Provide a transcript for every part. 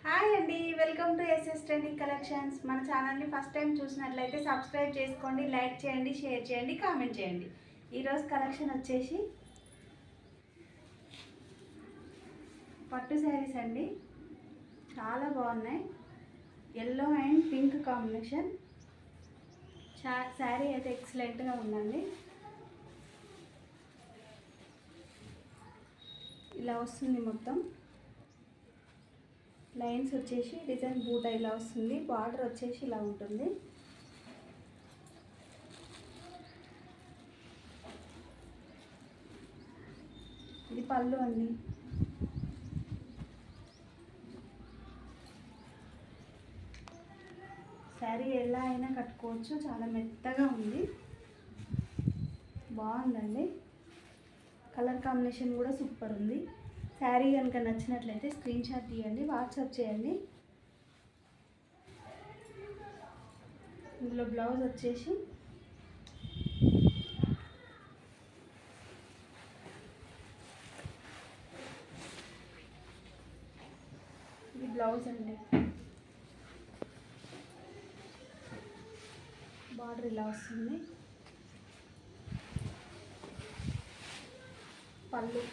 Hi అండి, welcome to SS trending collections. మన ఛానల్ని ఫస్ట్ టైం చూసినట్లయితే సబ్స్క్రైబ్ చేసుకోండి, లైక్ చేయండి, షేర్ చేయండి, కామెంట్ చేయండి. ఈరోజు కలెక్షన్ వచ్చేసి పట్టు శారీస్ అండి. చాలా బాగున్నాయి. Yellow and pink combination. Sari అయితే ఎక్సలెంట్గా ఉందండి. ఇలా వస్తుంది మొత్తం. లైన్స్ వచ్చేసి డిజైన్ బూట ఇలా వస్తుంది. బార్డర్ వచ్చేసి ఇలా ఉంటుంది. ఇది పళ్ళు అండి. శారీ ఎలా అయినా కట్టుకోవచ్చు. చాలా మెత్తగా ఉంది, బాగుందండి. కలర్ కాంబినేషన్ కూడా సూపర్ ఉంది. శారీ కనుక నచ్చినట్లయితే స్క్రీన్ షాట్ తీయండి, వాట్సాప్ చేయండి. ఇందులో బ్లౌజ్ వచ్చేసి ఇది బ్లౌజ్ అండి. బార్డర్ ఇలా వస్తుంది. పళ్ళు.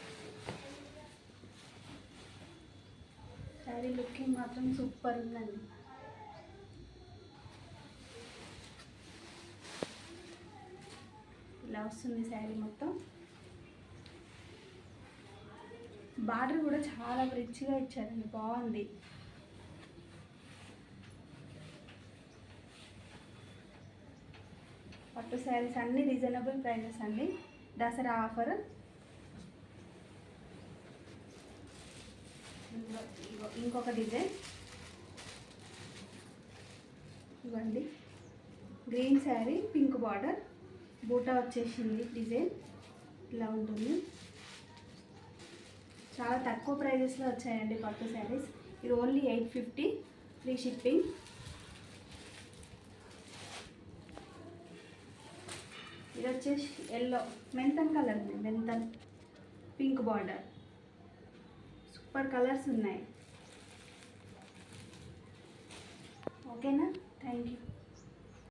శారీ లుకింగ్ మాత్రం సూపర్ ఉందండి. ఇలా వస్తుంది శారీ మొత్తం. బార్డర్ కూడా చాలా రిచ్గా ఇచ్చారండి, బాగుంది. పట్టు శారీస్ అన్ని రీజనబుల్ ప్రైజెస్ అండి. దసరా ఆఫర్. ఇంకొక డిజైన్ ఇవ్వండి. గ్రీన్ శారీ, పింక్ బార్డర్, బూటా వచ్చేసింది. డిజైన్ ఇలా ఉంటుంది. చాలా తక్కువ ప్రైజెస్లో వచ్చాయండి పట్టు శారీస్. ఇది ఓన్లీ 850, ఫ్రీ షిప్పింగ్. ఇది వచ్చేసి ఎల్లో మెంతన్ కలర్ ఉంది. మెంతన్ పింక్ బార్డర్, సూపర్ కలర్స్ ఉన్నాయి. ఓకేనా? Thank you.